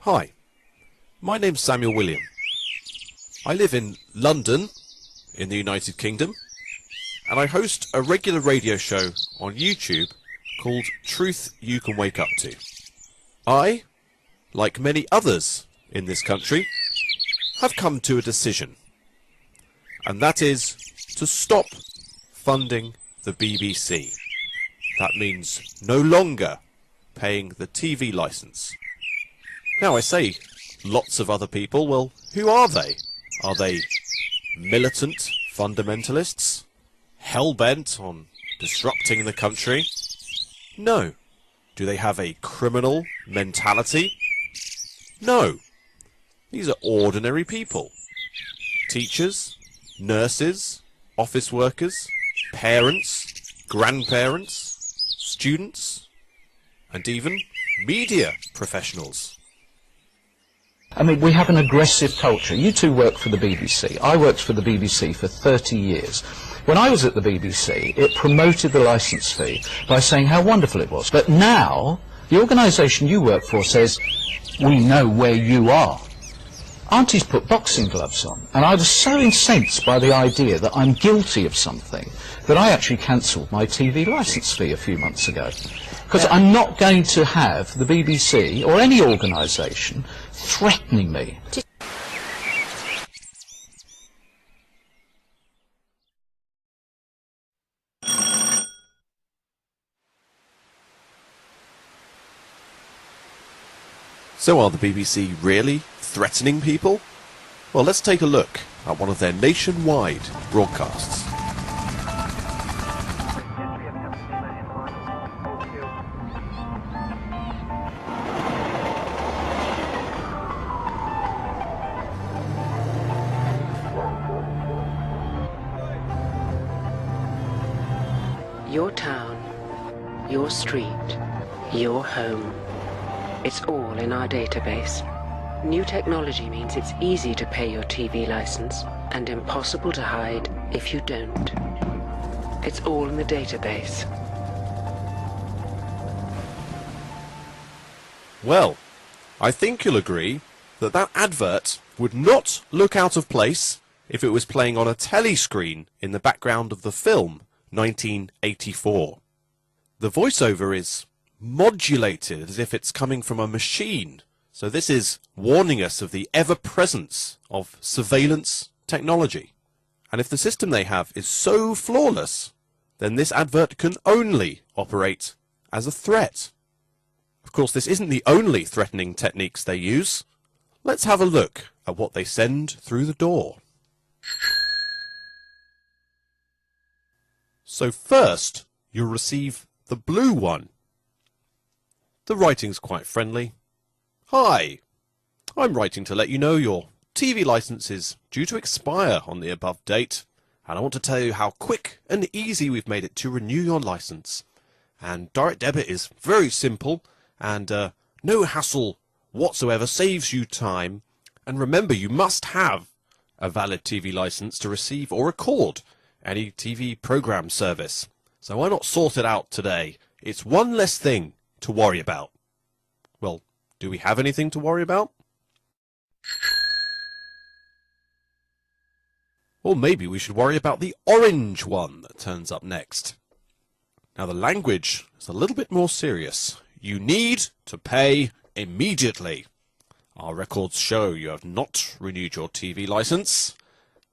Hi, my name's Samuel William. I live in London, in the United Kingdom, and I host a regular radio show on YouTube called Truth You Can Wake Up To. I, like many others in this country, have come to a decision, and that is to stop funding the BBC. That means no longer paying the TV licence. Now I say lots of other people, well, who are they? Are they militant fundamentalists? Hell-bent on disrupting the country? No. Do they have a criminal mentality? No. These are ordinary people. Teachers, nurses, office workers, parents, grandparents, students, and even media professionals. I mean, we have an aggressive culture. You two work for the BBC. I worked for the BBC for 30 years. When I was at the BBC, it promoted the licence fee by saying how wonderful it was. But now, the organisation you work for says, we know where you are. Auntie's put boxing gloves on, and I was so incensed by the idea that I'm guilty of something that I actually cancelled my TV licence fee a few months ago. Because I'm not going to have the BBC or any organisation threatening me. So are the BBC really threatening people? Well, let's take a look at one of their nationwide broadcasts. Your town, your street, your home. It's all in our database. New technology means it's easy to pay your TV license and impossible to hide if you don't. It's all in the database. Well, I think you'll agree that that advert would not look out of place if it was playing on a telly screen in the background of the film 1984. The voiceover is modulated as if it's coming from a machine, so this is warning us of the ever-presence of surveillance technology. And if the system they have is so flawless, then this advert can only operate as a threat. Of course, this isn't the only threatening techniques they use. Let's have a look at what they send through the door. So first, you'll receive the blue one. The writing's quite friendly. Hi, I'm writing to let you know your TV licence is due to expire on the above date, and I want to tell you how quick and easy we've made it to renew your licence. And direct debit is very simple, and no hassle whatsoever, saves you time. And remember, you must have a valid TV licence to receive or record any TV programme service. So why not sort it out today? It's one less thing to worry about. Well, do we have anything to worry about? Or maybe we should worry about the orange one that turns up next. Now the language is a little bit more serious. You need to pay immediately. Our records show you have not renewed your TV licence.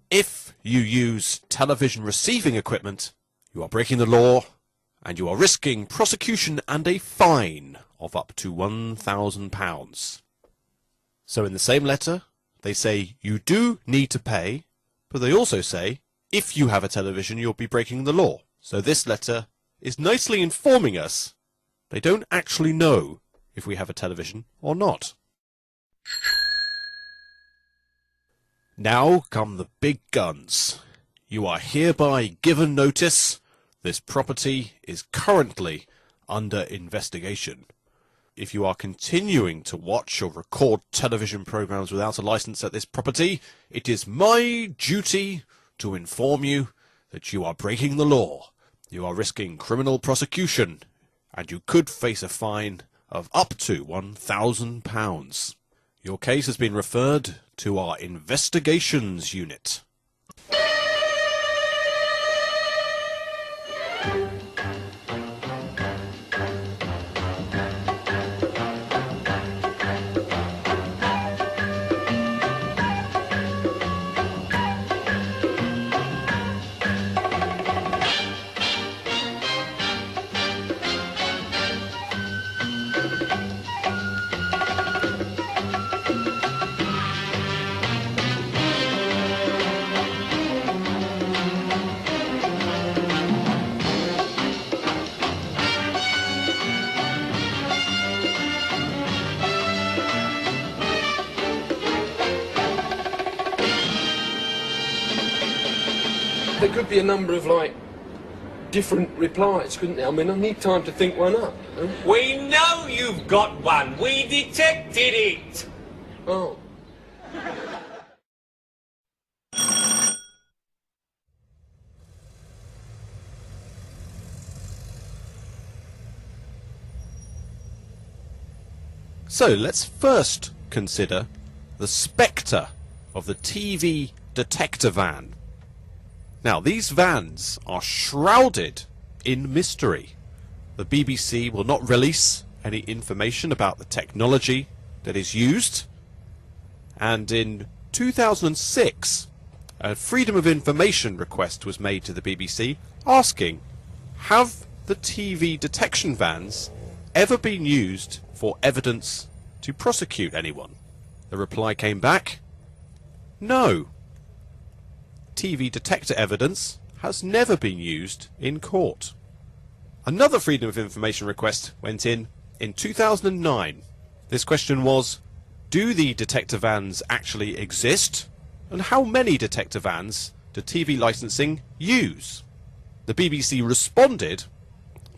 If you use television receiving equipment, you are breaking the law, and you are risking prosecution and a fine of up to £1,000. So in the same letter, they say you do need to pay, but they also say if you have a television, you'll be breaking the law. So this letter is nicely informing us they don't actually know if we have a television or not. Now come the big guns. You are hereby given notice. This property is currently under investigation. If you are continuing to watch or record television programs without a license at this property, it is my duty to inform you that you are breaking the law. You are risking criminal prosecution, and you could face a fine of up to £1,000. Your case has been referred to our investigations unit. There could be a number of, like, different replies, couldn't there? I mean, I need time to think one up. We know you've got one. We detected it. Oh. So let's first consider the spectre of the TV detector van. Now, these vans are shrouded in mystery. The BBC will not release any information about the technology that is used. And in 2006, a Freedom of Information request was made to the BBC asking, have the TV detection vans ever been used for evidence to prosecute anyone? The reply came back, no. TV detector evidence has never been used in court. Another Freedom of Information request went in 2009. This question was, do the detector vans actually exist? And how many detector vans do TV licensing use? The BBC responded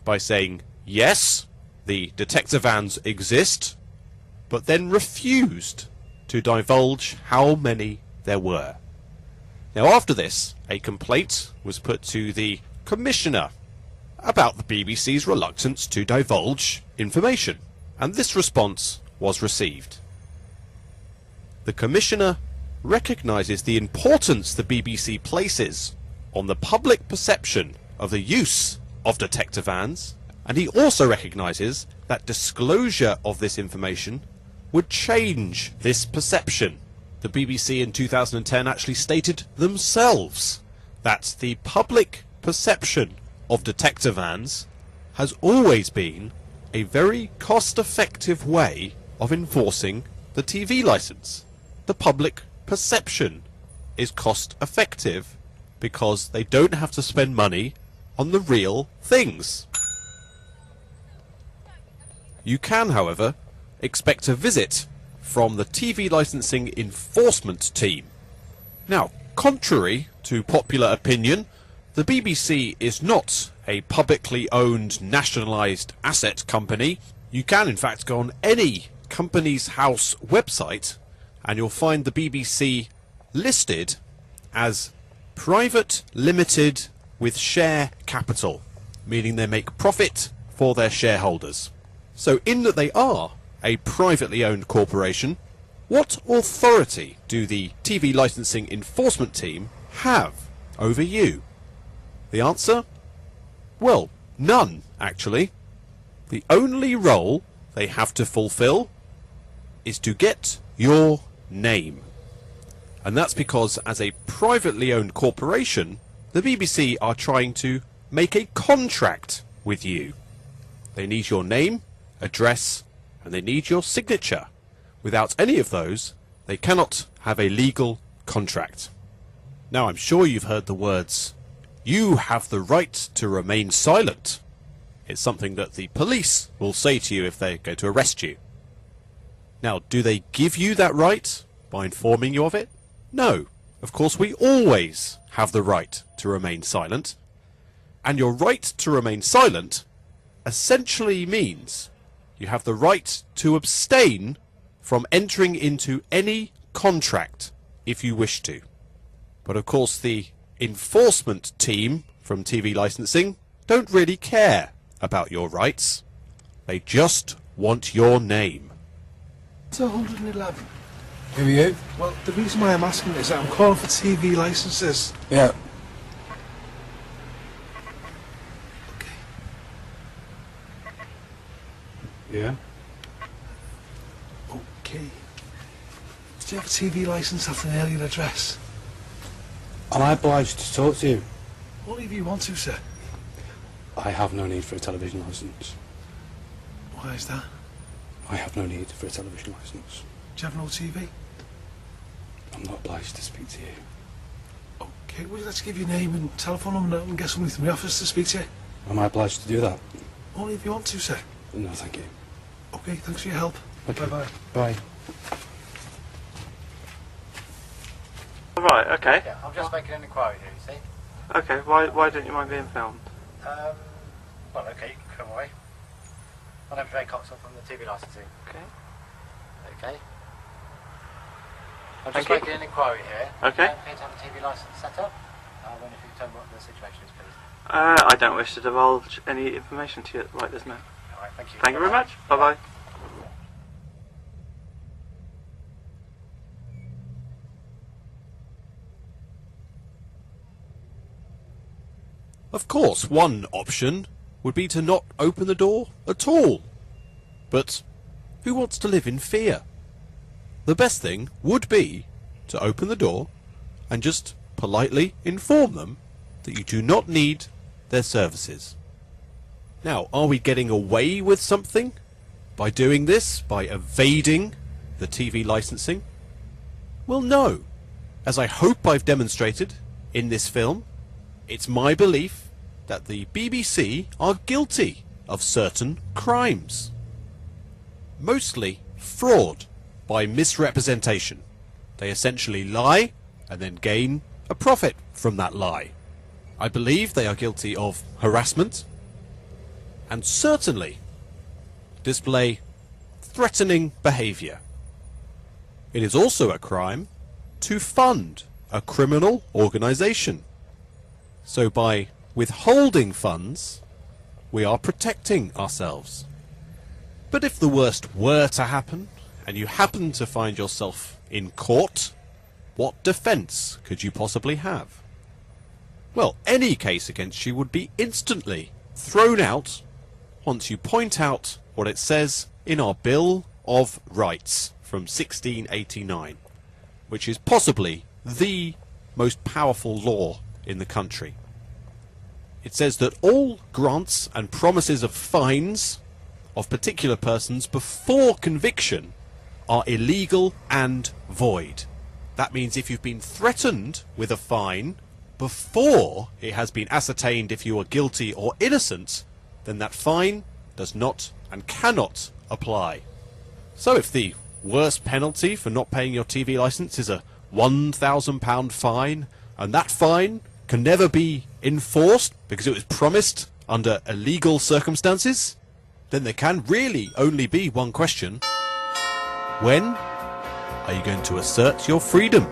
by saying, yes, the detector vans exist, but then refused to divulge how many there were. Now, after this, a complaint was put to the Commissioner about the BBC's reluctance to divulge information, and this response was received. The Commissioner recognises the importance the BBC places on the public perception of the use of detector vans, and he also recognises that disclosure of this information would change this perception. The BBC in 2010 actually stated themselves that the public perception of detector vans has always been a very cost-effective way of enforcing the TV licence. The public perception is cost-effective because they don't have to spend money on the real things. You can, however, expect a visit from the TV licensing enforcement team. Now, contrary to popular opinion, the BBC is not a publicly owned nationalised asset company. You can in fact go on any Companies House website and you'll find the BBC listed as private limited with share capital, meaning they make profit for their shareholders. So in that they are a privately owned corporation, what authority do the TV licensing enforcement team have over you? The answer? Well, none, actually. The only role they have to fulfill is to get your name. And that's because as a privately owned corporation, the BBC are trying to make a contract with you. They need your name, address, and they need your signature. Without any of those, they cannot have a legal contract. Now, I'm sure you've heard the words, "You have the right to remain silent." It's something that the police will say to you if they go to arrest you. Now, do they give you that right by informing you of it? No. Of course, we always have the right to remain silent. And your right to remain silent essentially means you have the right to abstain from entering into any contract if you wish to. But of course the enforcement team from TV licensing don't really care about your rights. They just want your name. So 111. Who are you? Well, the reason why I'm asking is that I'm calling for TV licenses. Yeah. Okay. Yeah? Okay. Do you have a TV license at an alien address? Am I obliged to talk to you? Only if you want to, sir. I have no need for a television licence. Why is that? I have no need for a television licence. Do you have no TV? I'm not obliged to speak to you. Okay, well, let's give your name and telephone number and get somebody from the office to speak to you. Am I obliged to do that? Only if you want to, sir. No, thank you. Okay, thanks for your help. Okay. Bye-bye. Bye. Right, okay. Yeah, I'm just making an inquiry here, you see. Okay, why don't you mind being filmed? Well, okay, you can come away. My name's Ray Cox, I'm from the TV licensing. Okay. Okay. I'm Thank just you. making an inquiry here. Okay. I'm here to have a TV license set up. I wonder if you can tell me what the situation is, please. I don't wish to divulge any information to you right this minute. Alright, thank you. Thank you very much. Bye-bye. Of course, one option would be to not open the door at all. But who wants to live in fear? The best thing would be to open the door and just politely inform them that you do not need their services. Now, are we getting away with something by doing this, by evading the TV licensing? Well, no. As I hope I've demonstrated in this film, it's my belief that the BBC are guilty of certain crimes. Mostly fraud by misrepresentation. They essentially lie and then gain a profit from that lie. I believe they are guilty of harassment and certainly display threatening behaviour. It is also a crime to fund a criminal organisation. So by withholding funds, we are protecting ourselves. But if the worst were to happen, and you happen to find yourself in court, what defence could you possibly have? Well, any case against you would be instantly thrown out once you point out what it says in our Bill of Rights from 1689, which is possibly the most powerful law in the country. It says that all grants and promises of fines of particular persons before conviction are illegal and void. That means if you've been threatened with a fine before it has been ascertained if you are guilty or innocent, then that fine does not and cannot apply. So if the worst penalty for not paying your TV licence is a £1,000 fine, and that fine can never be enforced because it was promised under illegal circumstances, then there can really only be one question. When are you going to assert your freedom?